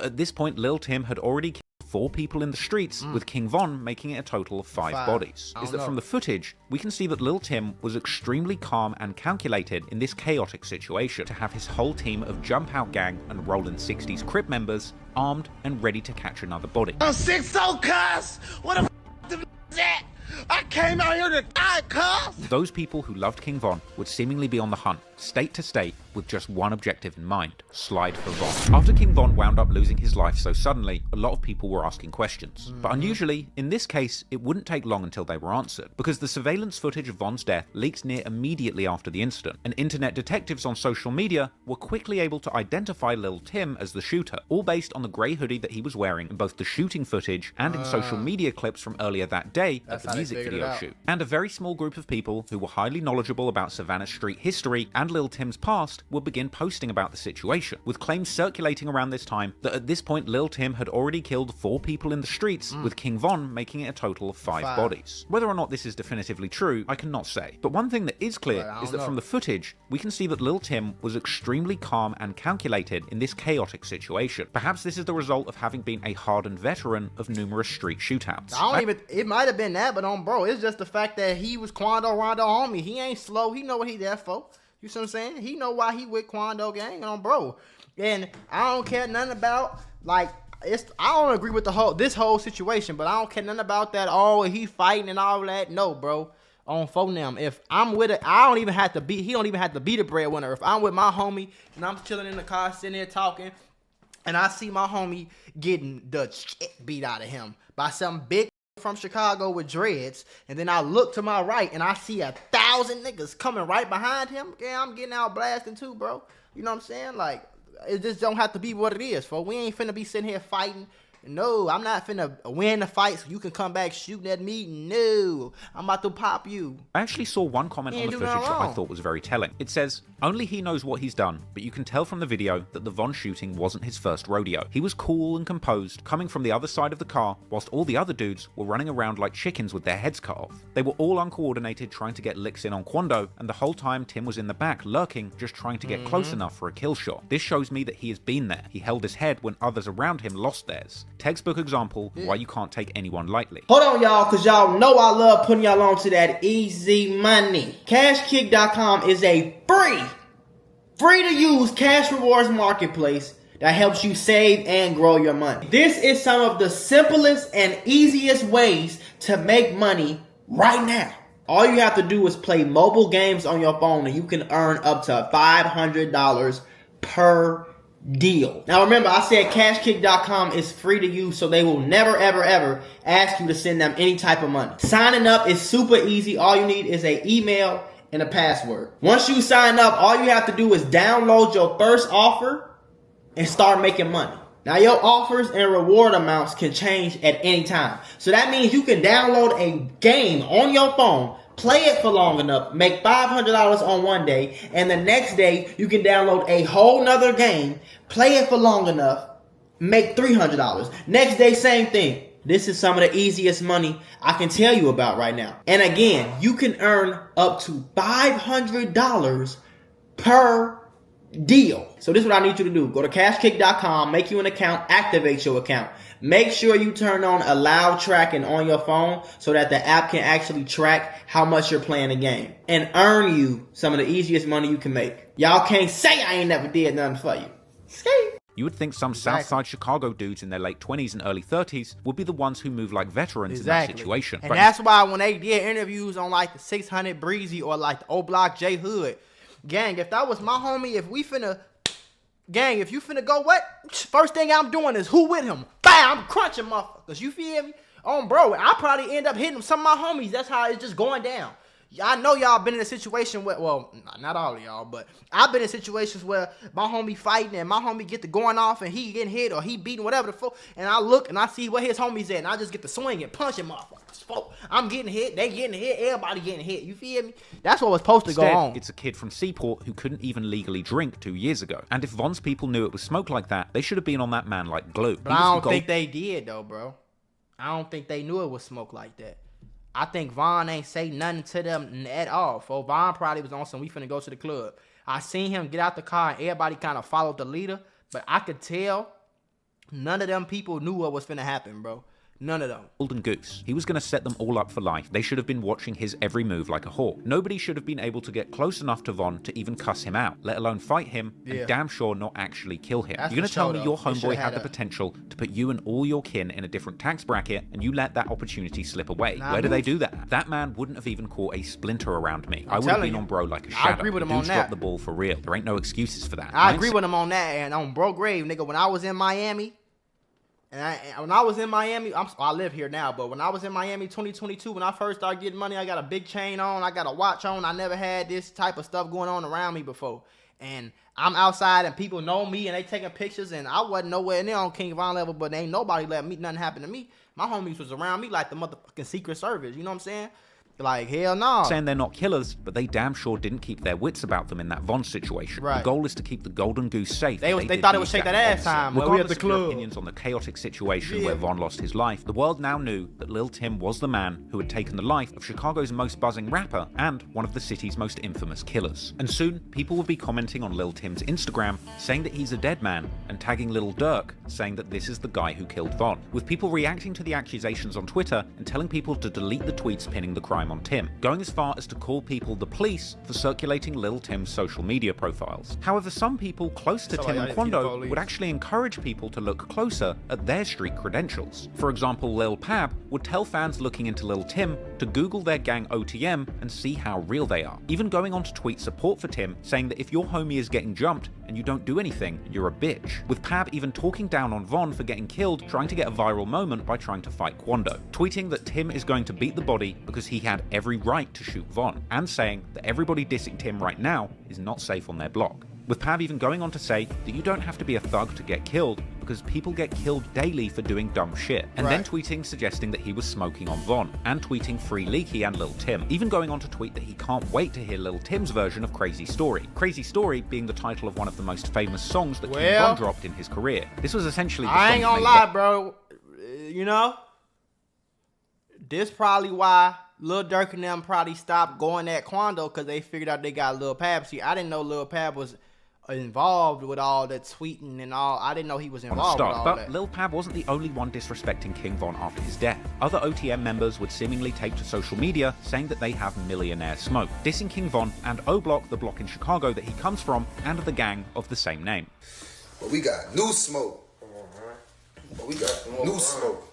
At this point, Lil Timm had already killed 4 people in the streets, with King Von making it a total of 5 bodies. Is that from the footage, we can see that Lil Timm was extremely calm and calculated in this chaotic situation to have his whole team of Jump Out Gang and Rollin' 60s Crip members armed and ready to catch another body. I'm sick so cuss! What the f*** is that? I came out here to die, cuss! Those people who loved King Von would seemingly be on the hunt, state to state, with just one objective in mind: slide for Von. After King Von wound up losing his life so suddenly, a lot of people were asking questions. But unusually, in this case, it wouldn't take long until they were answered, because the surveillance footage of Von's death leaked near immediately after the incident, and internet detectives on social media were quickly able to identify Lil Timm as the shooter, all based on the grey hoodie that he was wearing in both the shooting footage and in social media clips from earlier that day at the music video shoot. And a very small group of people who were highly knowledgeable about Savannah Street history and Lil Timm's past would begin posting about the situation, with claims circulating around this time that at this point Lil Timm had already killed 4 people in the streets, with King Von making it a total of 5 bodies. Whether or not this is definitively true, I cannot say. But one thing that is clear is that from the footage, we can see that Lil Timm was extremely calm and calculated in this chaotic situation. Perhaps this is the result of having been a hardened veteran of numerous street shootouts. It might have been that, but bro, it's just the fact that he was Quando Rondo homie. He ain't slow. He know what he there for. You see what I'm saying? He know why he with Quando gang bro. And I don't care nothing about, like, I don't agree with this whole situation, but I don't care nothing about that. Oh, he fighting and all that. No, bro. On phone them. If I'm with it, he don't even have to be the breadwinner. If I'm with my homie and I'm chilling in the car, sitting there talking, and I see my homie getting the shit beat out of him by some big from Chicago with dreads, and then I look to my right and I see 1,000 niggas coming right behind him, yeah, I'm getting out blasting too, bro. You know what I'm saying? Like, it just don't have to be what it is, folks. We ain't finna be sitting here fighting. No, I'm not finna win the fight so you can come back shooting at me. No, I'm about to pop you. I actually saw one comment on the footage that I thought was very telling. It says, "Only he knows what he's done, but you can tell from the video that the Von shooting wasn't his first rodeo. He was cool and composed, coming from the other side of the car, whilst all the other dudes were running around like chickens with their heads cut off. They were all uncoordinated trying to get licks in on Quando, and the whole time Timm was in the back lurking, just trying to get close enough for a kill shot. This shows me that he has been there. He held his head when others around him lost theirs. Textbook example why you can't take anyone lightly." Hold on, y'all, because y'all know I love putting y'all on to that easy money. Cashkick.com is a free to use cash rewards marketplace that helps you save and grow your money. This is some of the simplest and easiest ways to make money right now. All you have to do is play mobile games on your phone and you can earn up to $500 per deal. Now remember, I said cashkick.com is free to use, so they will never ever ask you to send them any type of money. Signing up is super easy. All you need is an email and a password. Once you sign up, all you have to do is download your first offer and start making money. Now your offers and reward amounts can change at any time. So that means you can download a game on your phone, play it for long enough, make $500 on one day, and the next day you can download a whole nother game, play it for long enough, make $300. Next day, same thing. This is some of the easiest money I can tell you about right now. And again, you can earn up to $500 per deal. So this is what I need you to do. Go to cashkick.com, make you an account, activate your account. Make sure you turn on allow tracking on your phone so that the app can actually track how much you're playing the game and earn you some of the easiest money you can make. Y'all can't say I ain't never did nothing for you. Skate. You would think some Southside Chicago dudes in their late 20s and early 30s would be the ones who move like veterans in that situation. And that's why when they did interviews on like the 600 Breezy or like the O Block J Hood, gang, if that was my homie, if you finna go what? First thing I'm doing is who with him? Bam, I'm crunching motherfuckers. You feel me? Bro, I probably end up hitting some of my homies. That's how it's just going down. I know y'all been in a situation where, well, not all of y'all, but I've been in situations where my homie fighting and my homie get to going off and he getting hit or he beating whatever the fuck, and I look and I see where his homies at and I just get to swing and punching motherfuckers. I'm getting hit, they getting hit, everybody getting hit. You feel me? That's what was supposed to go on. It's a kid from Seaport who couldn't even legally drink 2 years ago. And if Von's people knew it was smoke like that, they should have been on that man like glue. But I don't think they did though, bro. I don't think they knew it was smoke like that. I think Von ain't say nothing to them at all. For Von probably was on some, we finna go to the club. I seen him get out the car and everybody kind of followed the leader. But I could tell None of them people knew what was finna happen, bro. None of them. Golden Goose. He was going to set them all up for life. They should have been watching his every move like a hawk. Nobody should have been able to get close enough to Von to even cuss him out, let alone fight him, and damn sure not actually kill him. You're going to tell me your homeboy had the potential to put you and all your kin in a different tax bracket, and you let that opportunity slip away. Where do they do that? That man wouldn't have even caught a splinter around me. I would have been on bro like a shadow. I agree with him on that. Dropped the ball for real. There ain't no excuses for that. I agree with him on that, and on bro grave, nigga, when I was in Miami, when I was in Miami, I live here now, but when I was in Miami 2022, when I first started getting money, I got a big chain on, I got a watch on. I never had this type of stuff going on around me before. And I'm outside and people know me and they taking pictures, and I wasn't nowhere near on King Von level, but ain't nobody let me nothing happen to me. My homies was around me like the motherfucking Secret Service, you know what I'm saying? Like, hell no. Saying they're not killers, but they damn sure didn't keep their wits about them in that Von situation. Right. The goal is to keep the Golden Goose safe. They thought it would shake that ass time. Regardless of your opinions on the chaotic situation where Von lost his life, the world now knew that Lil Timm was the man who had taken the life of Chicago's most buzzing rapper and one of the city's most infamous killers. And soon, people would be commenting on Lil Timm's Instagram, saying that he's a dead man, and tagging Lil Durk, saying that this is the guy who killed Von. With people reacting to the accusations on Twitter and telling people to delete the tweets pinning the crime on Timm, going as far as to call people the police for circulating Lil Timm's social media profiles. However, some people close to Timm and Quando would actually encourage people to look closer at their street credentials. For example, Lil Pab would tell fans looking into Lil Timm to Google their gang OTM and see how real they are. Even going on to tweet support for Timm, saying that if your homie is getting jumped and you don't do anything, you're a bitch. With Pab even talking down on Von for getting killed, trying to get a viral moment by trying to fight Quando. Tweeting that Timm is going to beat the body because he had every right to shoot Von, and saying that everybody dissing Timm right now is not safe on their block. With Pav even going on to say that you don't have to be a thug to get killed, because people get killed daily for doing dumb shit. And then tweeting suggesting that he was smoking on Von, and tweeting Free Leaky and Lil Timm. Even going on to tweet that he can't wait to hear Lil Timm's version of Crazy Story. Crazy Story being the title of one of the most famous songs that King Von dropped in his career. This was essentially the I ain't gonna lie, bro. You know, this probably why Lil Durk and them probably stopped going at Quando, because they figured out they got Lil Pab. See, I didn't know Lil Pab was involved with all that tweeting and all. I didn't know he was involved with all that. But Lil Pab wasn't the only one disrespecting King Von after his death. Other OTM members would seemingly take to social media saying that they have millionaire smoke, dissing King Von and O-Block, the block in Chicago that he comes from, and the gang of the same name. But we got new smoke. But we got new smoke.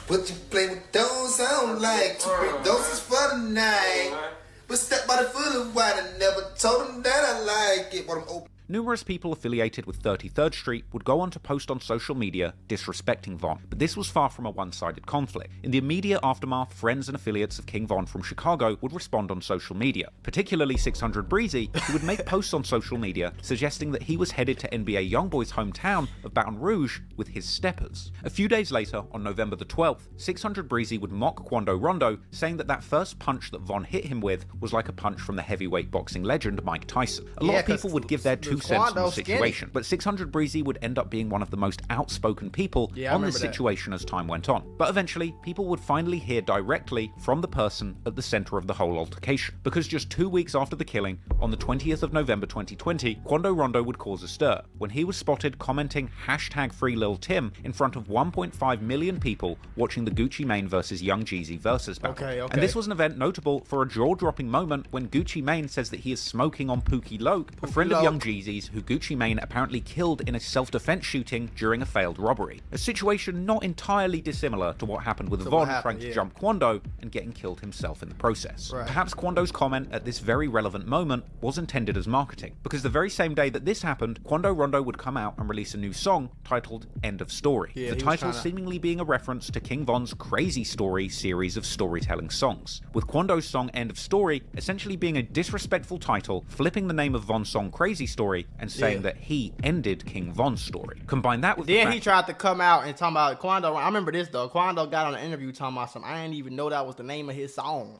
What you play with those I don't like. Those is for the night. But step by the foot of white, I never told them that I like it. But I'm open. Numerous people affiliated with 33rd Street would go on to post on social media disrespecting Von, but this was far from a one-sided conflict. In the immediate aftermath, friends and affiliates of King Von from Chicago would respond on social media, particularly 600 Breezy, who would make posts on social media suggesting that he was headed to NBA Youngboy's hometown of Baton Rouge with his steppers. A few days later, on November the 12th, 600 Breezy would mock Quando Rondo, saying that first punch that Von hit him with was like a punch from the heavyweight boxing legend Mike Tyson. A lot of people would give their 2 cents on the situation, but 600 Breezy would end up being one of the most outspoken people on this situation as time went on. But eventually, people would finally hear directly from the person at the center of the whole altercation, because just 2 weeks after the killing, on the 20th of November 2020, Quando Rondo would cause a stir when he was spotted commenting #FreeLilTimm in front of 1.5 million people watching the Gucci Mane versus Young Jeezy versus battle. And this was an event notable for a jaw-dropping moment when Gucci Mane says that he is smoking on Pookie Loke, a friend of Young Jeezy's who Gucci Mane apparently killed in a self-defense shooting during a failed robbery. A situation not entirely dissimilar to what happened with Von trying to jump Quando and getting killed himself in the process. Perhaps Quando's comment at this very relevant moment was intended as marketing, because the very same day that this happened, Quando Rondo would come out and release a new song titled End of Story. The title seemingly being a reference to King Von's Crazy Story series of storytelling songs, with Quando's song End of Story essentially being a disrespectful title, flipping the name of Von's song Crazy Story and saying that he ended King Von's story. Combine that with then he tried to come out and talk about Quando. I remember this though. Quando got on an interview talking about something. I didn't even know that was the name of his song.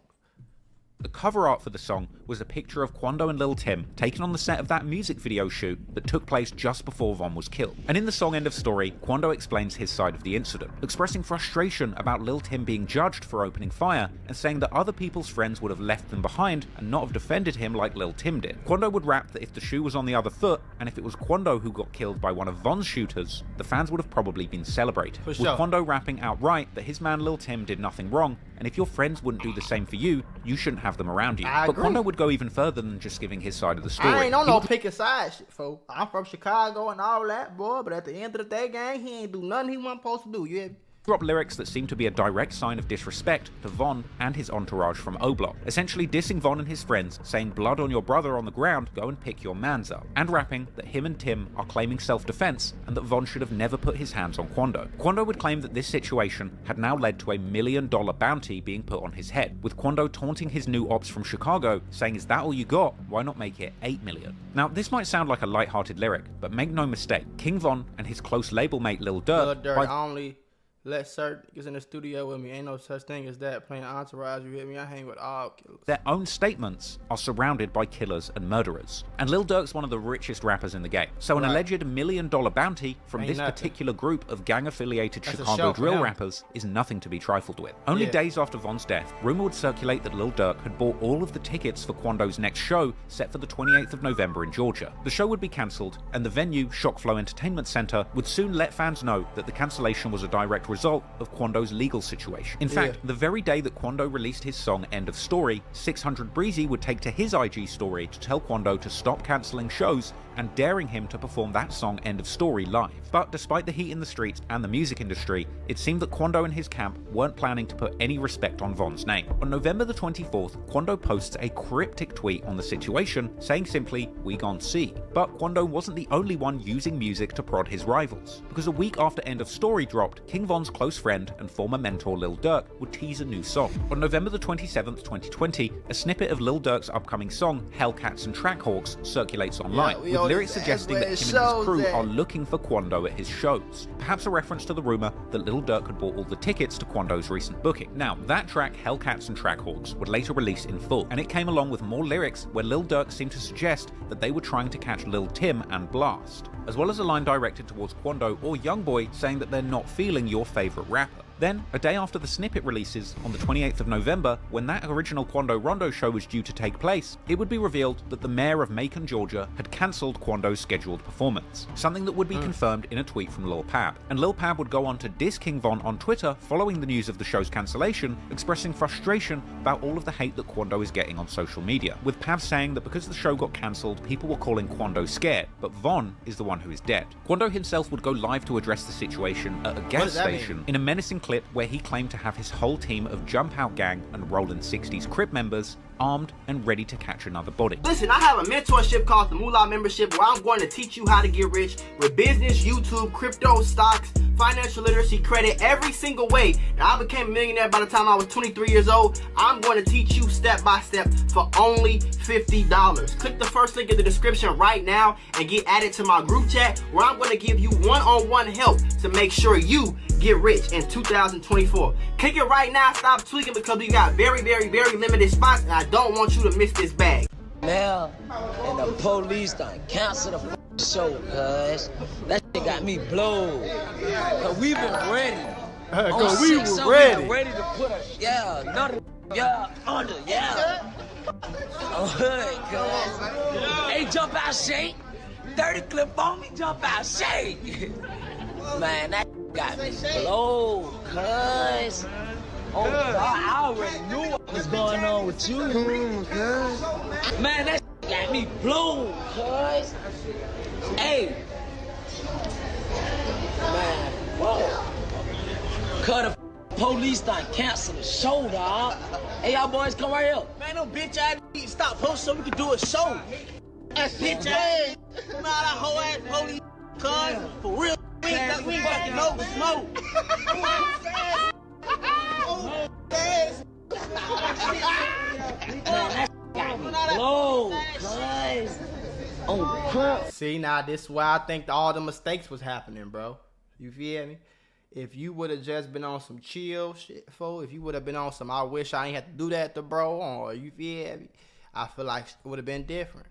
The cover art for the song was a picture of Quando and Lil Timm taken on the set of that music video shoot that took place just before Von was killed. And in the song End of Story, Quando explains his side of the incident, expressing frustration about Lil Timm being judged for opening fire and saying that other people's friends would have left them behind and not have defended him like Lil Timm did. Quando would rap that if the shoe was on the other foot, and if it was Quando who got killed by one of Von's shooters, the fans would have probably been celebrated. For sure. With Quando rapping outright that his man Lil Timm did nothing wrong, and if your friends wouldn't do the same for you, you shouldn't have them around you. But Quando would go even further than just giving his side of the story. I ain't on no picking side shit, folks. I'm from Chicago and all that, boy, but at the end of the day, gang, he ain't do nothing he wasn't supposed to do, you hear me? Drop lyrics that seem to be a direct sign of disrespect to Von and his entourage from O-Block, essentially dissing Von and his friends, saying blood on your brother on the ground, go and pick your mans up, and rapping that him and Timm are claiming self-defense and that Von should have never put his hands on Quando. Quando would claim that this situation had now led to a $1 million bounty being put on his head, with Quando taunting his new ops from Chicago, saying, "Is that all you got? Why not make it 8 million?" Now, this might sound like a light-hearted lyric, but make no mistake, King Von and his close label mate Lil Durk, only let certain niggas in the studio with me. Ain't no such thing as that. Playing entourage, you hit me? I hang with all killers. Their own statements are surrounded by killers and murderers. And Lil Durk's one of the richest rappers in the game. So an alleged $1 million bounty from this particular group of gang-affiliated Chicago drill rappers is nothing to be trifled with. Only days after Von's death, rumor would circulate that Lil Durk had bought all of the tickets for Quando's next show, set for the 28th of November in Georgia. The show would be cancelled, and the venue, Shockflow Entertainment Center, would soon let fans know that the cancellation was a direct result of Quando's legal situation. In fact, the very day that Quando released his song End of Story, 600 Breezy would take to his IG story to tell Quando to stop cancelling shows and daring him to perform that song End of Story live. But despite the heat in the streets and the music industry, it seemed that Quando and his camp weren't planning to put any respect on Von's name. On November the 24th, Quando posts a cryptic tweet on the situation, saying simply, "We gon' see." But Quando wasn't the only one using music to prod his rivals, because a week after End of Story dropped, King Von's close friend and former mentor Lil Durk would tease a new song. On November the 27th, 2020, a snippet of Lil Durk's upcoming song, Hellcats and Trackhawks, circulates online, with lyrics suggesting that him and his crew are looking for Quando at his shows. Perhaps a reference to the rumor that Lil Durk had bought all the tickets to Quando's recent booking. Now, that track, Hellcats and Trackhawks, would later release in full, and it came along with more lyrics where Lil Durk seemed to suggest that they were trying to catch Lil Timm and Blast, as well as a line directed towards Quando or Youngboy saying that they're not feeling your favorite rapper. Then, a day after the snippet releases, on the 28th of November, when that original Quando Rondo show was due to take place, it would be revealed that the mayor of Macon, Georgia, had cancelled Quando's scheduled performance, something that would be confirmed in a tweet from Lil Pab. And Lil Pab would go on to diss King Von on Twitter following the news of the show's cancellation, expressing frustration about all of the hate that Quando is getting on social media, with Pab saying that because the show got cancelled, people were calling Quando scared, but Von is the one who is dead. Quando himself would go live to address the situation at a gas station in a menacing clip where he claimed to have his whole team of Jump Out Gang and Rollin' 60s Crip members armed and ready to catch another body. Listen, I have a mentorship called the Mula membership where I'm going to teach you how to get rich with business, YouTube, crypto, stocks, financial literacy, credit, every single way. Now, I became a millionaire by the time I was 23 years old. I'm going to teach you step by step for only $50. Click the first link in the description right now and get added to my group chat where I'm going to give you one-on-one help to make sure you get rich in 2024. Click it right now. Stop tweaking because we got very, very, very limited spots and I don't want you to miss this bag. Now, and the police done cancel the show, cuz. That shit got me blowed. Cause we been ready. Cause we were ready. Ready to put a, another, under, hood, cuz. Hey, jump out, shake. 30 clip on me, jump out, shake. Man, that got me blowed, cuz. Oh, God, I already knew what was going on with you. Man, that got me blown, cuz. Hey. Man, whoa. Cut the police done cancel the show, dog. Hey, y'all boys, come right here. Man, no bitch ass need to stop posting so we can do a show. That bitch ass. Come out that whole ass police, cuz. For real. We ain't got no smoke. See, now this is why I think all the mistakes was happening, bro. You feel me? if you would have just been on some chill shit, fo, if you would have been on some I wish I ain't had to do that to bro, or you feel me, I feel like it would have been different.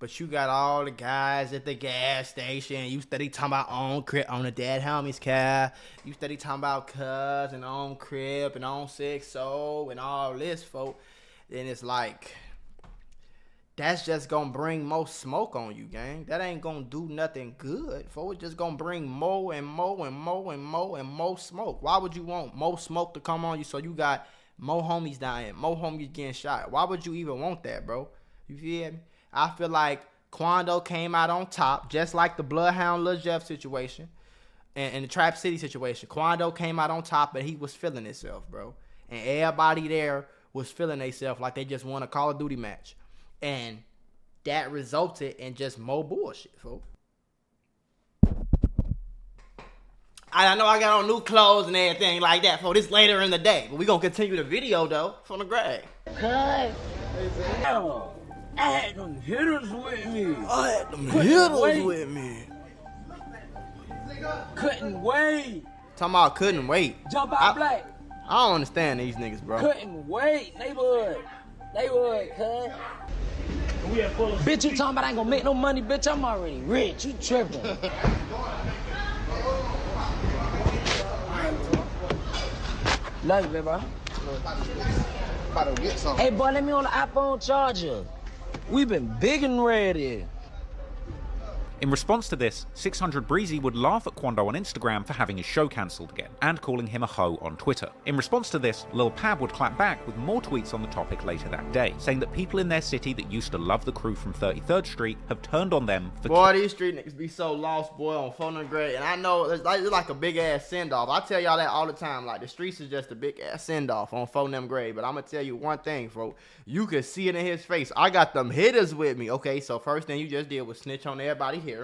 But you got all the guys at the gas station. You steady talking about on crib, on the dead homies car. You steady talking about cuz and on crib and on 6-0 and all this, folk. Then it's like, that's just gonna bring more smoke on you, gang. That ain't gonna do nothing good, folks. It's just gonna bring more and more and more and more and more smoke. Why would you want more smoke to come on you so you got more homies dying, more homies getting shot? Why would you even want that, bro? You feel me? I feel like Quando came out on top, just like the Bloodhound Lil Jeff situation and the Trap City situation. Quando came out on top and he was feeling himself, bro. And everybody there was feeling themselves like they just won a Call of Duty match. And that resulted in just more bullshit, folks. I know I got on new clothes and everything like that, folks. This later in the day. But we gonna continue the video, though, from the grave. Cut. I had them hitters with me. Couldn't wait. Talking about couldn't wait. Jump out black. I don't understand these niggas, bro. Couldn't wait. Neighborhood, cut. Bitch, you talking about I ain't gonna make no money, bitch? I'm already rich. You tripping. Love you, baby, bro. Hey, boy, let me on the iPhone charger. We been big and ready. In response to this, 600 Breezy would laugh at Quando on Instagram for having his show cancelled again, and calling him a hoe on Twitter. In response to this, Lil Pab would clap back with more tweets on the topic later that day, saying that people in their city that used to love the crew from 33rd Street have turned on them for— Boy, these street niggas be so lost, boy, on phone and grade. And I know it's like a big ass send-off. I tell y'all that all the time. Like, the streets is just a big ass send-off on phone them grade. But I'm gonna tell you one thing, folks. You can see it in his face. I got them hitters with me. Okay, so first thing you just did was snitch on everybody here.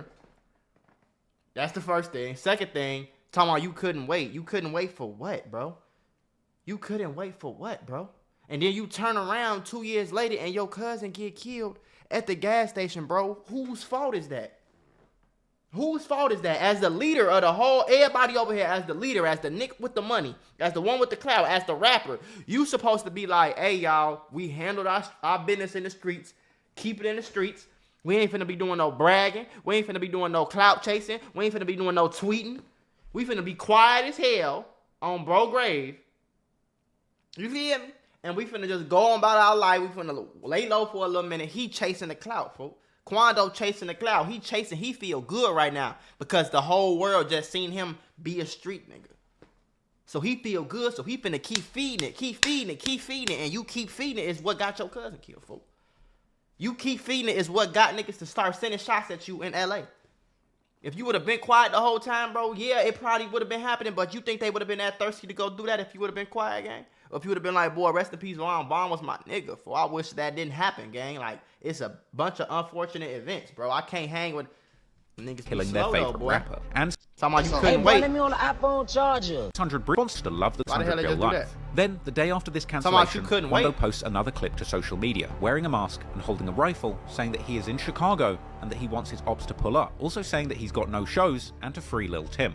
That's the first thing. Second thing, talking about you couldn't wait. You couldn't wait for what, bro? You couldn't wait for what, bro? And then you turn around 2 years later and your cousin get killed at the gas station, bro. Whose fault is that? Whose fault is that? As the leader of the whole, everybody over here, as the leader, as the nick with the money, as the one with the clout, as the rapper, you supposed to be like, hey, y'all, we handled our business in the streets. Keep it in the streets. We ain't finna be doing no bragging. We ain't finna be doing no clout chasing. We ain't finna be doing no tweeting. We finna be quiet as hell on bro grave. You feel me? And we finna just go on about our life. We finna lay low for a little minute. He chasing the clout, folks. Quando chasing the clout. He feel good right now because the whole world just seen him be a street nigga. So he feel good, so he finna keep feeding it, and you keep feeding it is what got your cousin killed, folks. You keep feeding it is what got niggas to start sending shots at you in LA. If you would have been quiet the whole time, bro, yeah, it probably would have been happening, but you think they would have been that thirsty to go do that if you would have been quiet, gang? Or if you would have been like, boy, rest in peace, Ron Bond was my nigga, for I wish that didn't happen, gang. Like, it's a bunch of unfortunate events, bro. I can't hang with niggas killing their favorite rapper. And talking about you Hey, couldn't boy, wait. let me on the iPhone charger. 600 wants to love the Why the hell they 600 just real do life. that? Then, the day after this about cancellation, you couldn't Quando wait. posts another clip to social media, wearing a mask and holding a rifle, saying that he is in Chicago and that he wants his ops to pull up. Also saying that he's got no shows and to free Lil Timm.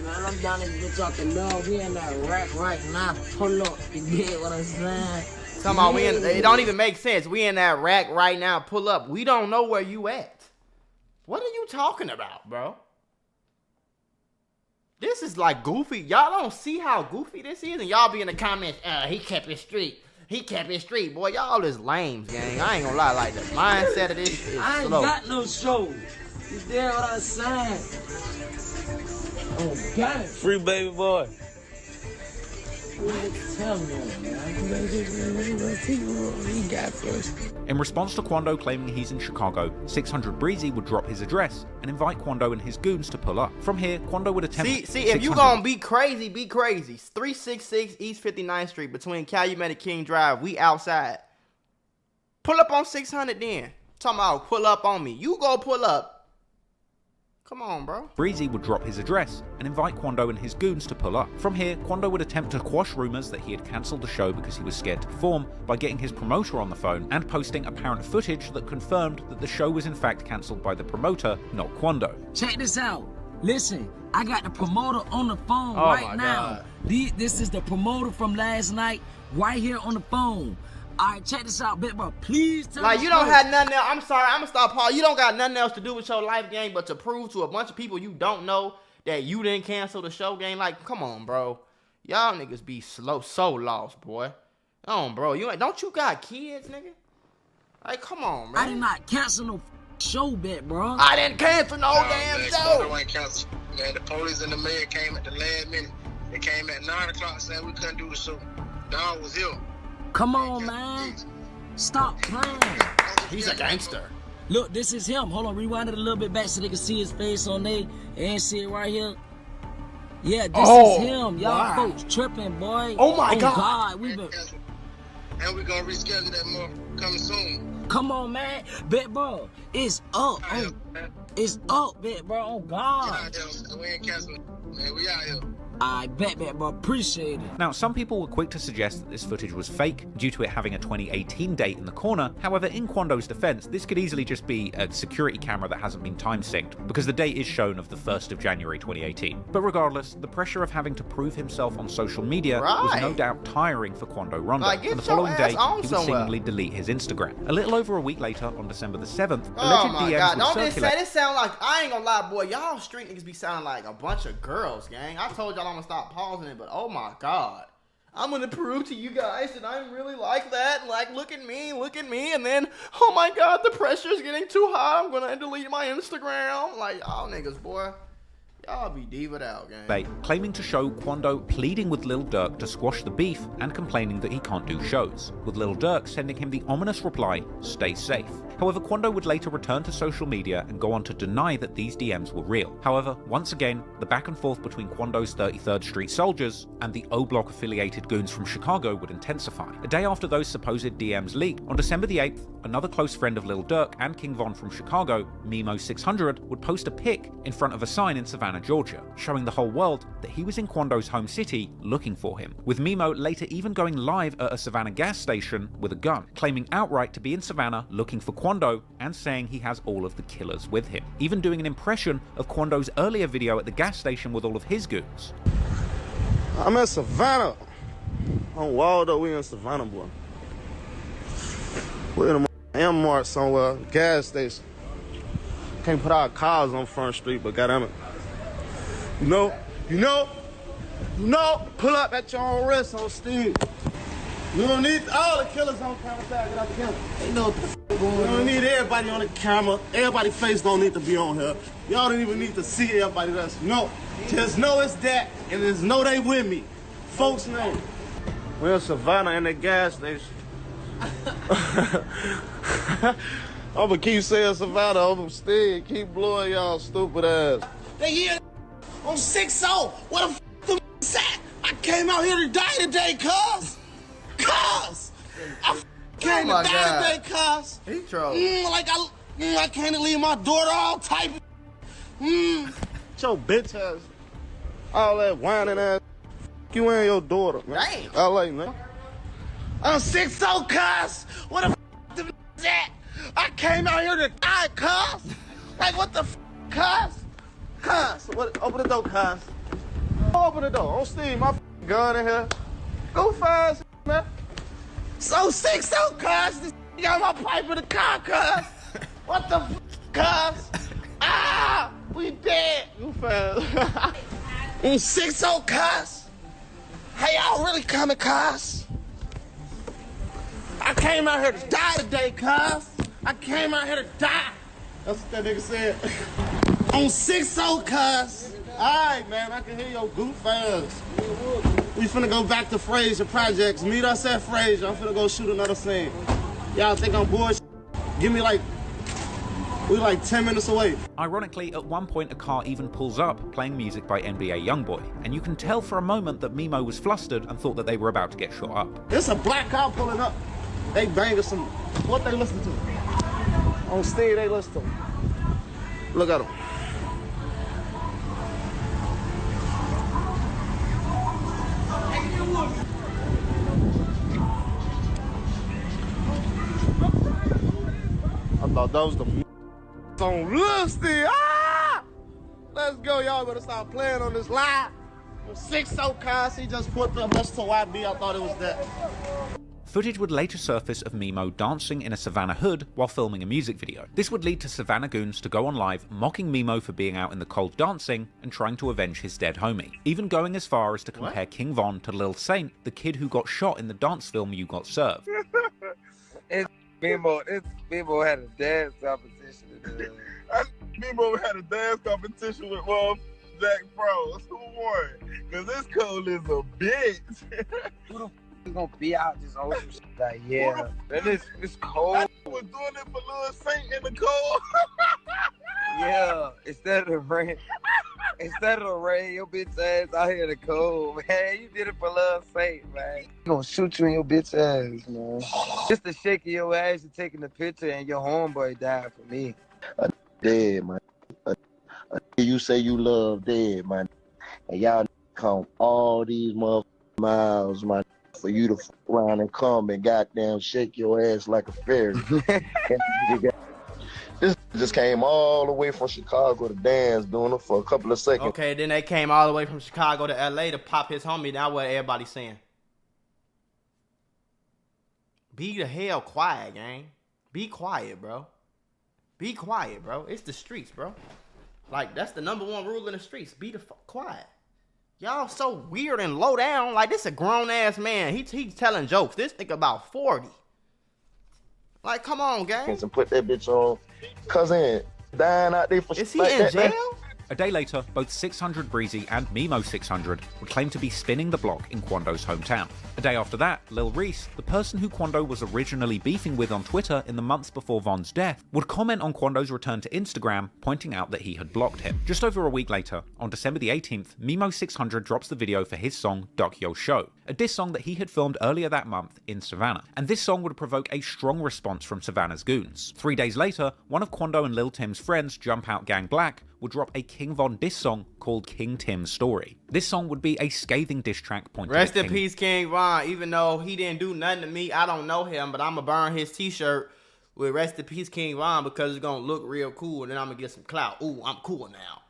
Man, I'm down this bitch off the love. We in that rack right now. Pull up. You get what I'm saying? Talking about it don't even make sense. We in that rack right now, pull up. We don't know where you at. What are you talking about, bro? This is like goofy. Y'all don't see how goofy this is, and y'all be in the comments, he kept it street. He kept it street. Boy, y'all is lames, gang. I ain't gonna lie, like the mindset of this is I ain't slow. got no show. You there what I'm saying? Oh, God. Free baby boy. Tell me, man. He got first. In response to Quando claiming he's in Chicago, 600 Breezy would drop his address and invite Quando and his goons to pull up. From here, Quando would attempt— See, if you gonna be crazy, be crazy. 366 East 59th Street between Calumet and King Drive. We outside. Pull up on 600 then. Talking about pull up on me. You go pull up. Come on, bro. Breezy would drop his address and invite Quando and his goons to pull up. From here, Quando would attempt to quash rumours that he had cancelled the show because he was scared to perform by getting his promoter on the phone and posting apparent footage that confirmed that the show was in fact cancelled by the promoter, not Quando. Check this out. Listen, I got the promoter on the phone right now. This is the promoter from last night, right here on the phone. All right, check this out, bit bro. Please tell Like, me. you don't have nothing else. I'm sorry, I'm gonna stop Paul. You don't got nothing else to do with your life, gang, but to prove to a bunch of people you don't know that you didn't cancel the show, gang. Like, come on, bro. Y'all niggas be so lost, boy. Come on, bro. Don't you got kids, nigga? Like, come on, man. I did not cancel no show, bet, bro. I didn't cancel no damn show. Man, the police and the mayor came at the last minute. They came at 9 o'clock saying we couldn't do the show. Dog was here. Come on, man. Stop playing. He's a gangster. Look, this is him. Hold on, rewind it a little bit back so they can see his face on there. And see it right here. Yeah, this is him. Y'all folks tripping, boy. Oh my God. We been... And we're gonna reschedule that more coming soon. Come on, man. Bet, bro. It's up. It's up, bet, bro. Oh, God. We ain't canceling. Man, we out here. I bet, bro. Appreciate it. Now, some people were quick to suggest that this footage was fake due to it having a 2018 date in the corner. However, in Quando's defense, this could easily just be a security camera that hasn't been time synced, because the date is shown of the 1st of January 2018. But regardless, the pressure of having to prove himself on social media was no doubt tiring for Quando Rondo, and the following day, he would seemingly delete his Instagram. A little over a week later, on December the 7th, alleged DMs would circulate. This sound like, I ain't gonna lie, boy, y'all street niggas be sounding like a bunch of girls, gang. I told y'all I'm gonna stop pausing it, but oh my God. I'm gonna prove to you guys that I'm really like that. Like, look at me, and then, oh my God, the pressure's getting too high. I'm gonna delete my Instagram. Like, y'all niggas, boy. Y'all be divaed out, gang. Claiming to show Quando pleading with Lil Durk to squash the beef and complaining that he can't do shows, with Lil Durk sending him the ominous reply, "Stay safe." However, Quando would later return to social media and go on to deny that these DMs were real. However, once again, the back and forth between Quando's 33rd Street soldiers and the O-Block affiliated goons from Chicago would intensify. A day after those supposed DMs leaked, on December the 8th, another close friend of Lil Durk and King Von from Chicago, Mimo600, would post a pic in front of a sign in Savannah, Georgia, showing the whole world that he was in Quando's home city looking for him, with Mimo later even going live at a Savannah gas station with a gun, claiming outright to be in Savannah looking for Quando and saying he has all of the killers with him, even doing an impression of Quando's earlier video at the gas station with all of his goons. I'm in Savannah. On Waldo, we in Savannah, boy. We're in a M-Mart somewhere, gas station. Can't put our cars on Front Street, but goddamn it. You know, pull up at your own risk on Steve. You don't need all the killers on camera. Get out the camera. Ain't no you don't need everybody on the camera. Everybody's face don't need to be on here. Y'all don't even need to see everybody else. No, just know it's that, and just know they with me. Folks' name. We're in Savannah in the gas station. I'm gonna keep saying Savannah. I'm gonna stay keep blowing y'all stupid ass. They here on 6-0. What the f is that? I came out here to die today, cuz. I came to die today, cuz. He trolled. I can't leave my daughter all type of. Your bitch ass. All that whining ass. You and your daughter, man. Damn. I like, man. I'm 6-0, cuz. What the f is that? I came out here to die, cuz. Like, what the f, cuz? Cuz, open the door, cuz. Open the door. Don't steal my gun in here. Go fast, man. So 6-0, cuz. This got my pipe in the car, cuz. What the f, cuz? Ah, we dead. Go fast. 6-0, cuz. Hey, y'all really coming, cuz? I came out here to die today, cuz. I came out here to die. That's what that nigga said. On 6-0, cuz. Alright, man, I can hear your goof ass. We finna go back to Frazier Projects. Meet us at Frazier. I'm finna go shoot another scene. Y'all think I'm bullshit? Give me we like 10 minutes away. Ironically, at one point a car even pulls up, playing music by NBA Youngboy, and you can tell for a moment that Mimo was flustered and thought that they were about to get shot up. There's a black car pulling up. They banging some, what they listen to? On stage, they listen to. Look at them. I thought that was the on Lusty. Ah! That let's go. Y'all better stop playing on this live. 6 so cars, he just put the rest to YB. I thought it was that. Footage would later surface of Mimo dancing in a Savannah hood while filming a music video. This would lead to Savannah goons to go on live mocking Mimo for being out in the cold dancing and trying to avenge his dead homie, even going as far as to compare King Von to Lil Saint, the kid who got shot in the dance film You Got Served. Mimo had a dance competition. Mimo had a dance competition with Jack Frost. Who won? Because this cold is a bitch. Who the f gonna be out just on some shit like, yeah. And it's cold. I was doing it for Lil Saint in the cold. Yeah, instead of the rain, your bitch ass out here in the cold, man. You did it for Lil Saint, man. You gonna shoot you in your bitch ass, man. Just the shaking your ass and taking the picture and your homeboy died for me. Dead, man. You say you love dead, man. And y'all come all these miles, man, for you to f around and come and goddamn shake your ass like a fairy. This just came all the way from Chicago to dance, doing it for a couple of seconds. Okay, then they came all the way from Chicago to LA to pop his homie. Now what everybody's saying? Be the hell quiet, gang. Be quiet, bro. Be quiet, bro. It's the streets, bro. Like, that's the #1 rule in the streets. Be the fuck quiet. Y'all so weird and low down. Like, this a grown-ass man. He's telling jokes. This nigga about 40. Like, come on, gang. And put that bitch on. Cousin, dying out there for Is he like in that, jail? man. A day later, both 600 Breezy and Mimo 600 would claim to be spinning the block in Quando's hometown. A day after that, Lil Reese, the person who Quando was originally beefing with on Twitter in the months before Von's death, would comment on Quando's return to Instagram, pointing out that he had blocked him. Just over a week later, on December the 18th, Mimo 600 drops the video for his song Duck Yo Show, a diss song that he had filmed earlier that month in Savannah. And this song would provoke a strong response from Savannah's goons. 3 days later, one of Quando and Lil Timm's friends, Jump Out Gang Black, would drop a King Von diss song called King Timm's Story. This song would be a scathing diss track pointing Rest at in peace, King Von. Even though he didn't do nothing to me, I don't know him, but I'm going to burn his t-shirt with Rest in Peace, King Von, because it's going to look real cool, and then I'm going to get some clout. Ooh, I'm cool now.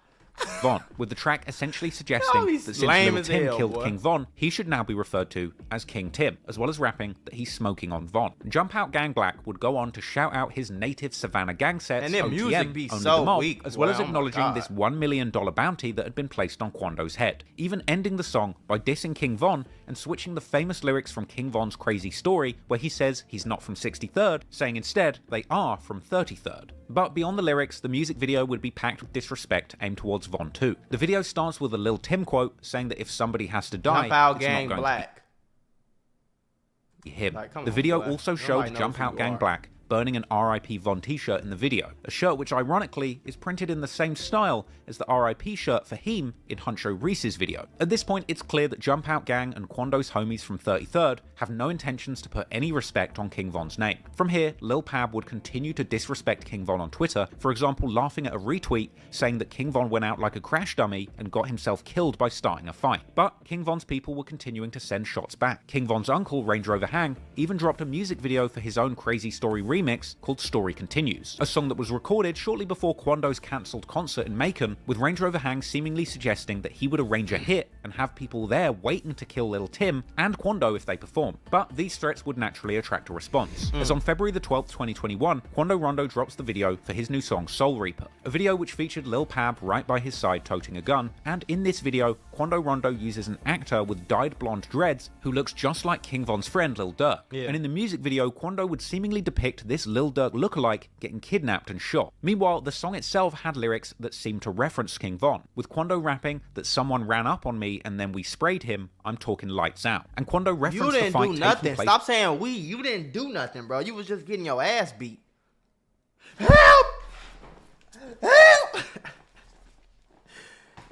Von, with the track essentially suggesting that since Lil Tim killed King Von, he should now be referred to as King Tim, as well as rapping that he's smoking on Von. Jump Out Gang Black would go on to shout out his native Savannah gang sets, and their OTM, music be Only so the Mob, weak, as well as boy, oh acknowledging this $1 million bounty that had been placed on Quando's head, even ending the song by dissing King Von and switching the famous lyrics from King Von's Crazy Story, where he says he's not from 63rd, saying instead they are from 33rd. But beyond the lyrics, the music video would be packed with disrespect aimed towards Von too. The video starts with a Lil Tim quote saying that if somebody has to die, Jump Out it's Gang not going Black. to be him. Like, the on, video boy. also showed Nobody Jump knows Out who Gang you are. Black burning an RIP Von t-shirt in the video, a shirt which ironically is printed in the same style as the RIP shirt for him in Huncho Reese's video. At this point, it's clear that Jump Out Gang and Quando's homies from 33rd have no intentions to put any respect on King Von's name. From here, Lil Pab would continue to disrespect King Von on Twitter, for example laughing at a retweet saying that King Von went out like a crash dummy and got himself killed by starting a fight. But King Von's people were continuing to send shots back. King Von's uncle, Range Rover Hang, even dropped a music video for his own Crazy Story remix called Story Continues, a song that was recorded shortly before Quando's cancelled concert in Macon, with Range Rover Hang seemingly suggesting that he would arrange a hit and have people there waiting to kill Lil Tim and Quando if they perform. But these threats would naturally attract a response, as on February the 12th, 2021, Quando Rondo drops the video for his new song Soul Reaper, a video which featured Lil Pab right by his side toting a gun, and in this video, Quando Rondo uses an actor with dyed blonde dreads who looks just like King Von's friend Lil Durk. And in the music video, Quando would seemingly depict this Lil Durk lookalike getting kidnapped and shot. Meanwhile, the song itself had lyrics that seemed to reference King Von, with Quando rapping that someone ran up on me and then we sprayed him, I'm talking lights out. And Quando referenced the fight You didn't do nothing. taking place. Stop saying we. You didn't do nothing, bro. You was just getting your ass beat. Help! Help!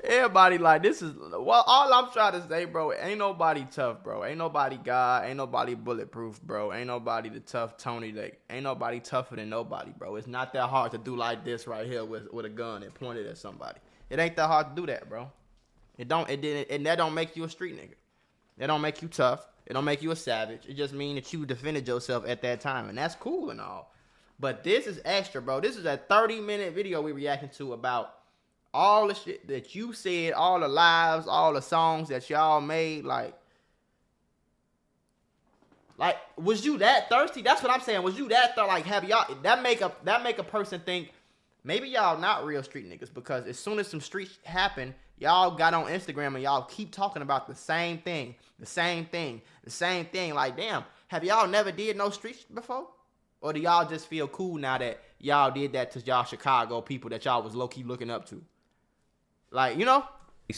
Everybody like, this is, well, all I'm trying to say, bro, ain't nobody tough, bro. Ain't nobody God. Ain't nobody bulletproof, bro. Ain't nobody the tough Tony. Like, ain't nobody tougher than nobody, bro. It's not that hard to do like this right here with a gun and point it at somebody. It ain't that hard to do that, bro. And that don't make you a street nigga. That don't make you tough. It don't make you a savage. It just mean that you defended yourself at that time, and that's cool and all. But this is extra, bro. This is a 30-minute video we reacting to about all the shit that you said, all the lives, all the songs that y'all made, like, was you that thirsty? That's what I'm saying. Was you that thirsty? Like, have y'all, that make a person think, maybe y'all not real street niggas, because as soon as some street happen, y'all got on Instagram and y'all keep talking about the same thing. Like, damn, have y'all never did no street before? Or do y'all just feel cool now that y'all did that to y'all Chicago people that y'all was low-key looking up to? Like, you know?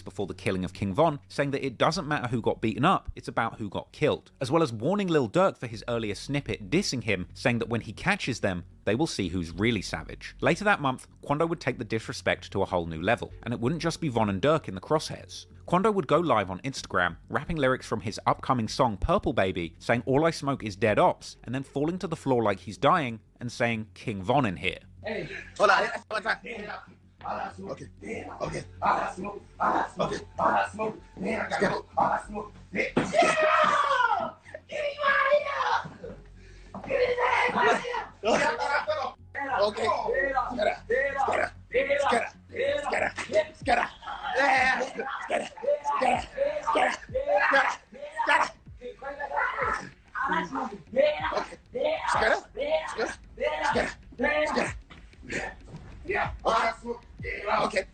Before the killing of King Von, saying that it doesn't matter who got beaten up, it's about who got killed, as well as warning Lil Durk for his earlier snippet dissing him, saying that when he catches them, they will see who's really savage. Later that month, Quando would take the disrespect to a whole new level, and it wouldn't just be Von and Durk in the crosshairs. Quando would go live on Instagram, rapping lyrics from his upcoming song Purple Baby, saying all I smoke is dead ops, and then falling to the floor like he's dying, and saying King Von in here. Hey, hold on. Okay. I smoke. Man, I got I smoke. Get him out of here! Get his ass out of here! Okay.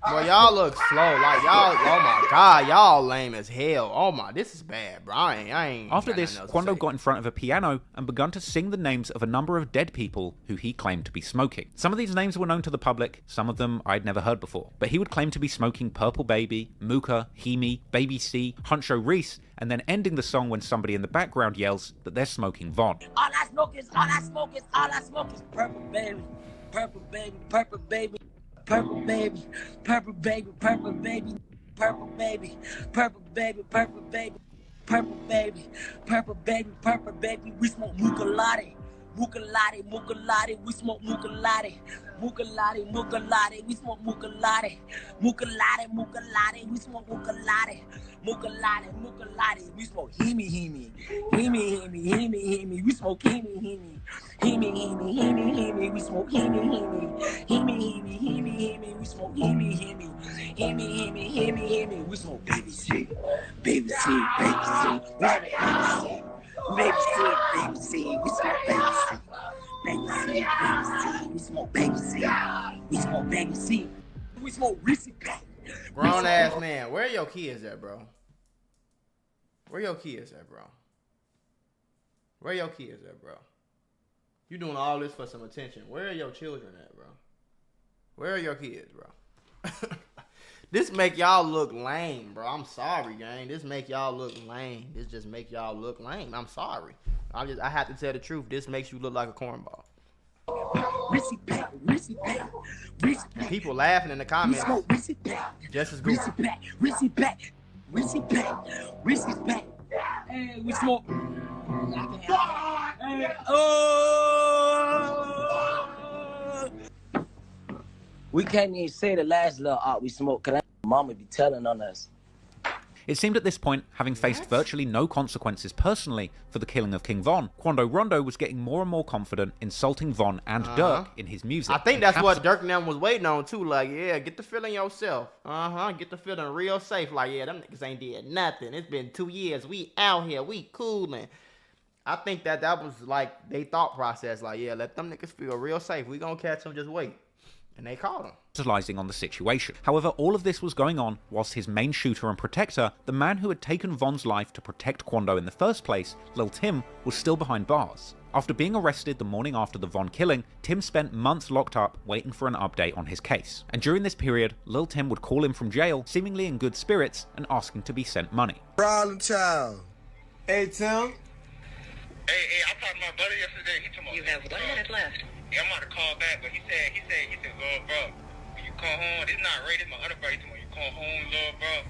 Well, y'all look slow. Like, y'all, oh my God, y'all lame as hell. Oh my, this is bad, bro. I ain't. After this, Quando got in front of a piano and begun to sing the names of a number of dead people who he claimed to be smoking. Some of these names were known to the public, some of them I'd never heard before. But he would claim to be smoking Purple Baby, Mooka, Hemi, Baby C, Huncho Reese, and then ending the song when somebody in the background yells that they're smoking Von. All I smoke is purple baby, purple baby, purple baby, purple baby, purple baby, purple baby, purple baby, purple baby, purple baby, purple baby, purple baby, purple baby. We smoke Mukalati, Mukalati, Mukalati. We smoke Mukalati, Mukalati, Mukalati. We smoke Mukalati, Mukalati, Mukalati. We smoke Mukalati. Mukalati, Mukalati, we smoke Hemi, Hemi, Hemi, Hemi, Hemi, Hemi, we smoke Hemi, Hemi, Hemi, Hemi, Hemi, Hemi, we smoke Hemi, Hemi, Hemi, Hemi, Hemi, Hemi, we smoke Hemi, Hemi, Hemi, Hemi, Hemi, Hemi, we smoke Baby C, Baby C, Baby C, Baby C, Baby C, Baby C, we smoke Baby C, Baby C, Baby C, we smoke Baby C, we smoke Baby C, we smoke Reese Pack. Grown ass man, where your kids at, bro? Where your kids at, bro? Where your kids at, bro? You doing all this for some attention. Where are your children at, bro? Where are your kids, bro? This make y'all look lame, bro. I'm sorry, gang. This make y'all look lame. This just make y'all look lame. I'm sorry. I have to tell the truth. This makes you look like a cornball. And people laughing in the comments. Just as good. Hey, we smoke. We can't even say the last little art we smoked, cause mama be telling on us. It seemed at this point, having faced virtually no consequences personally for the killing of King Von, Quando Rondo was getting more and more confident insulting Von and Durk in his music. I think that's what Durk and them was waiting on too. Like, yeah, get the feeling yourself. Get the feeling real safe. Like, yeah, them niggas ain't did nothing. It's been 2 years. We out here. We coolin'. I think that was like they thought process. Like, yeah, let them niggas feel real safe. We gonna catch them. Just wait. And they caught him. Capitalizing on the situation. However, all of this was going on whilst his main shooter and protector, the man who had taken Von's life to protect Quando in the first place, Lil Timm, was still behind bars. After being arrested the morning after the Von killing, Timm spent months locked up waiting for an update on his case. And during this period, Lil Timm would call him from jail, seemingly in good spirits, and asking to be sent money. Problem child. Hey, Tim. Hey, I talked to my brother yesterday. He told me you have 1 minute left. Yeah, I'm about to call back, but he said, well, bro, when you come home, this not right, this my other brother. When you come home, little bro,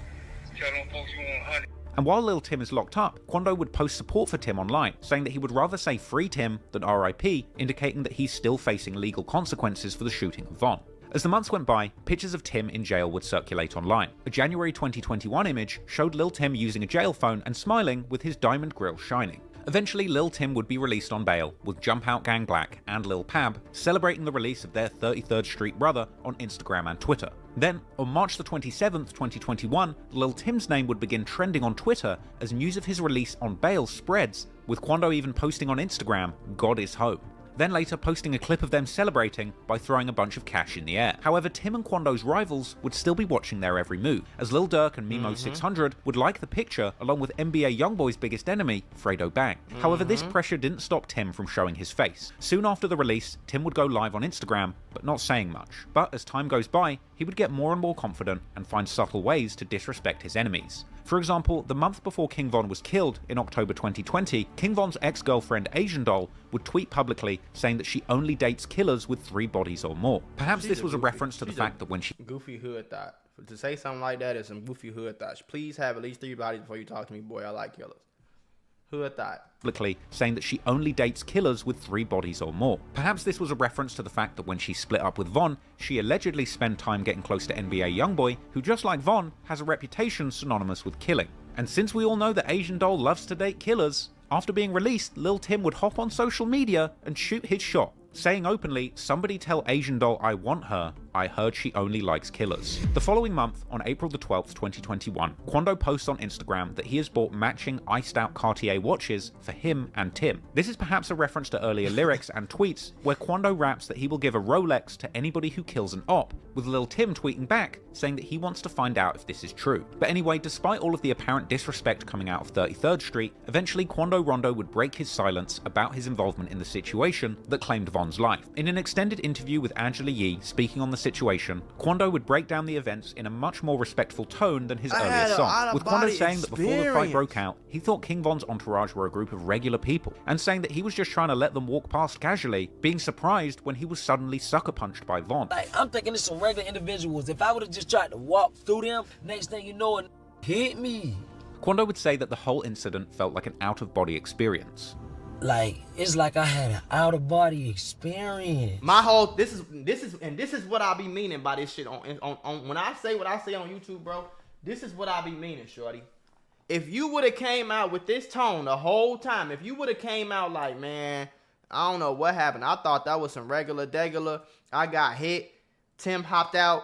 tell them folks you want 100. And while Lil Timm is locked up, Quando would post support for Timm online, saying that he would rather say free Timm than RIP, indicating that he's still facing legal consequences for the shooting of Von. As the months went by, pictures of Timm in jail would circulate online. A January 2021 image showed Lil Timm using a jail phone and smiling with his diamond grille shining. Eventually, Lil Timm would be released on bail, with Jump Out Gang Black and Lil Pab celebrating the release of their 33rd Street brother on Instagram and Twitter. Then, on March the 27th, 2021, Lil Timm's name would begin trending on Twitter as news of his release on bail spreads, with Quando even posting on Instagram, "God is home." Then later posting a clip of them celebrating by throwing a bunch of cash in the air. However, Timm and Quando's rivals would still be watching their every move, as Lil Durk and Mimo600 would like the picture along with NBA Youngboy's biggest enemy, Fredo Bang. However, this pressure didn't stop Timm from showing his face. Soon after the release, Timm would go live on Instagram, but not saying much. But as time goes by, he would get more and more confident and find subtle ways to disrespect his enemies. For example, the month before King Von was killed in October 2020, King Von's ex-girlfriend Asian Doll would tweet publicly saying that she only dates killers with 3 bodies or more. Perhaps this was a reference to the fact that when she goofy hood thought. To say something like that is some goofy hood thoughts. Please have at least 3 bodies before you talk to me, boy. I like killers. Hood thought. Publicly saying that she only dates killers with 3 bodies or more. Perhaps this was a reference to the fact that when she split up with Von, she allegedly spent time getting close to NBA Youngboy, who just like Von, has a reputation synonymous with killing. And since we all know that Asian Doll loves to date killers, after being released, Lil Timm would hop on social media and shoot his shot, saying openly, "Somebody tell Asian Doll I want her, I heard she only likes killers." The following month, on April the 12th, 2021, Quando posts on Instagram that he has bought matching iced out Cartier watches for him and Timm. This is perhaps a reference to earlier lyrics and tweets where Quando raps that he will give a Rolex to anybody who kills an op, with Lil Timm tweeting back saying that he wants to find out if this is true. But anyway, despite all of the apparent disrespect coming out of 33rd Street, eventually Quando Rondo would break his silence about his involvement in the situation that claimed Von's life. In an extended interview with Angela Yee speaking on the situation, Quando would break down the events in a much more respectful tone than his earlier song, with Quando saying that before the fight broke out, he thought King Von's entourage were a group of regular people, and saying that he was just trying to let them walk past casually, being surprised when he was suddenly sucker punched by Von. Like, I'm thinking it's some regular individuals. If I would have just tried to walk through them, next thing you know, it hit me. Quando would say that the whole incident felt like an out-of-body experience. Like, it's like I had an out-of-body experience. My whole this is what I be meaning by this shit on when I say what I say on YouTube, bro. This is what I be meaning, shorty. If you would have came out with this tone the whole time, if you would have came out like, man, I don't know what happened. I thought that was some regular degular. I got hit. Timm hopped out.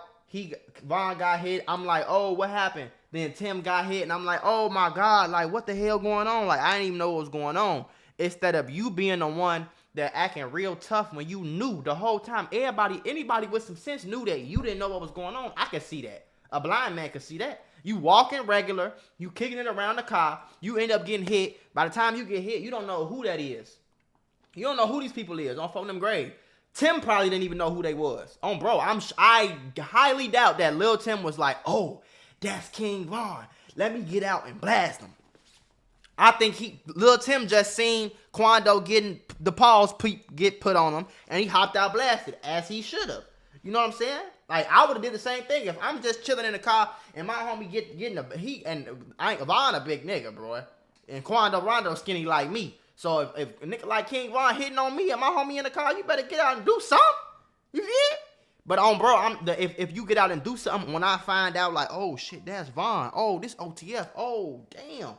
Von got hit. I'm like, oh, what happened? Then Timm got hit, and I'm like, oh my God, like what the hell going on? Like I didn't even know what was going on. Instead of you being the one that acting real tough when you knew the whole time. Anybody with some sense knew that you didn't know what was going on. I could see that. A blind man could see that. You walking regular, you kicking it around the car, you end up getting hit. By the time you get hit, you don't know who that is. You don't know who these people is on phone them grade. Timm probably didn't even know who they was. Bro, I highly doubt that Lil Timm was like, oh, that's King Von. Let me get out and blast him. I think Lil Timm just seen Quando getting the paws get put on him, and he hopped out blasted, as he should have. You know what I'm saying? Like, I would have did the same thing if I'm just chilling in the car and my homie getting Von a big nigga, bro. And Quando Rondo skinny like me. So if a nigga like King Von hitting on me and my homie in the car, you better get out and do something. You feel? But bro, if you get out and do something, when I find out like, oh shit, that's Von. Oh, this OTF. Oh, damn.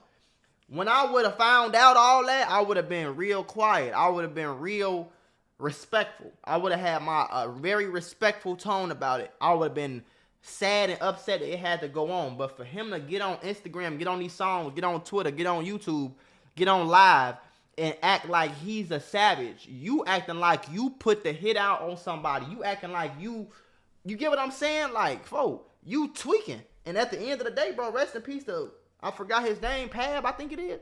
When I would have found out all that, I would have been real quiet. I would have been real respectful. I would have had my very respectful tone about it. I would have been sad and upset that it had to go on. But for him to get on Instagram, get on these songs, get on Twitter, get on YouTube, get on live, and act like he's a savage. You acting like you put the hit out on somebody. You acting like you get what I'm saying? Like, folk, you tweaking. And at the end of the day, bro, rest in peace to, I forgot his name, Pab, I think it is.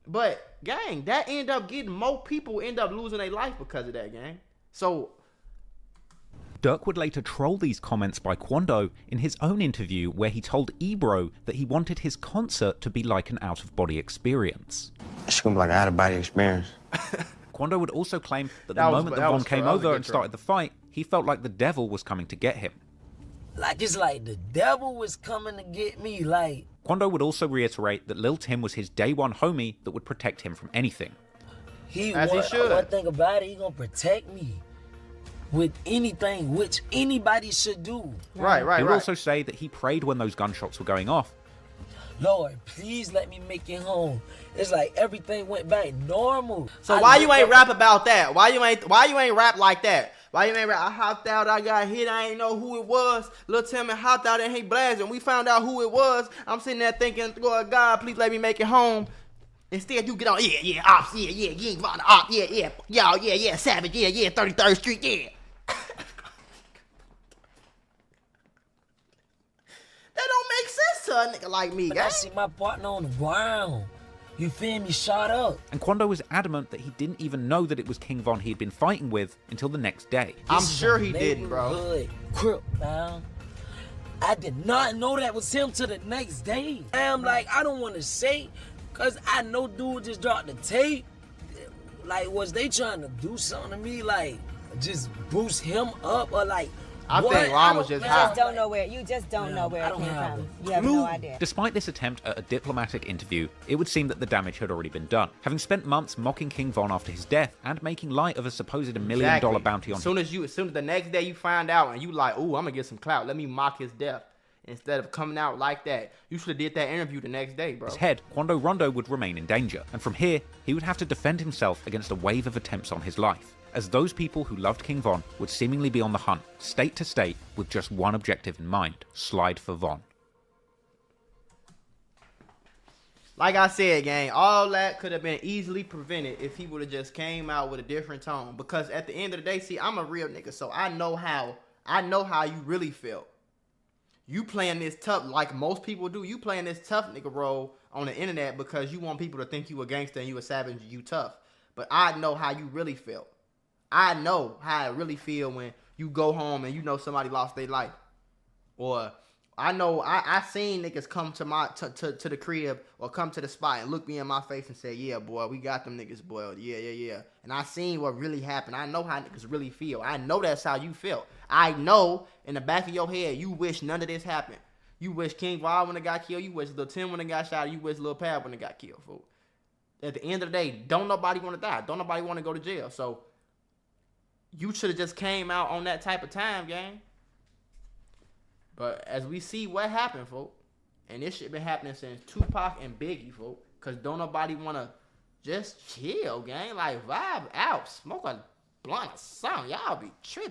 But, gang, that end up getting more people end up losing their life because of that, gang. So, Durk would later troll these comments by Quando in his own interview where he told Ebro that he wanted his concert to be like an out-of-body experience. It's gonna be like an out-of-body experience. Quando would also claim that the moment that Von came over and started the fight, he felt like the devil was coming to get him. Like, it's like the devil was coming to get me, like. Quando would also reiterate that Lil Timm was his day one homie that would protect him from anything. He should. One thing about it, he gonna protect me with anything, which anybody should do. Right. He would also say that he prayed when those gunshots were going off. Lord, please let me make it home. It's like everything went back normal. So why you ain't rap about that? Why you ain't rap like that? Why you ain't rap? I hopped out, I got hit, I ain't know who it was. Lil Tim hopped out and he blasted. We found out who it was. I'm sitting there thinking, Lord God, please let me make it home. Instead, you get on, yeah, ops, yeah, you ain't about to op, yeah, y'all, yeah, Savage, yeah, 33rd Street, yeah. That don't make sense to a nigga like me, But guys. I see my partner on the ground. You feel me? Shot up. And Quando was adamant that he didn't even know that it was King Von he'd been fighting with until the next day. I'm sure he didn't, bro. Crip, man. I did not know that was him till the next day. I'm like, I don't want to say, because I know dude just dropped the tape. Like, was they trying to do something to me? Like, just boost him up? Or like, I think Ron was just high. You just don't know where it came from. You have no idea. Despite this attempt at a diplomatic interview, it would seem that the damage had already been done. Having spent months mocking King Von after his death and making light of a supposed $1 million bounty on him. As soon as the next day you find out and you like, ooh, I'm gonna get some clout. Let me mock his death. Instead of coming out like that, you should have did that interview the next day, bro. His head, Quando Rondo, would remain in danger, and from here, he would have to defend himself against a wave of attempts on his life, as those people who loved King Von would seemingly be on the hunt, state to state, with just one objective in mind: slide for Von. Like I said, gang, all that could have been easily prevented if he would have just came out with a different tone. Because at the end of the day, see, I'm a real nigga, so I know how you really feel. You playing this tough, like most people do. You playing this tough nigga role on the internet because you want people to think you a gangster and you a savage and you tough. But I know how you really feel. I know how I really feel when you go home and you know somebody lost their life. Or I know I seen niggas come to my to the crib or come to the spot and look me in my face and say, yeah, boy, we got them niggas boiled. Yeah. And I seen what really happened. I know how niggas really feel. I know that's how you feel. I know in the back of your head you wish none of this happened. You wish King Von when it got killed. You wish Lil Tim when it got shot. You wish Lil Pab when it got killed, fool. At the end of the day, don't nobody want to die. Don't nobody want to go to jail. So you should have just came out on that type of time, gang. But as we see what happened, folk, and this shit been happening since Tupac and Biggie, folk, because don't nobody want to just chill, gang. Like, vibe out, smoke a blunt or something. Y'all be tripping.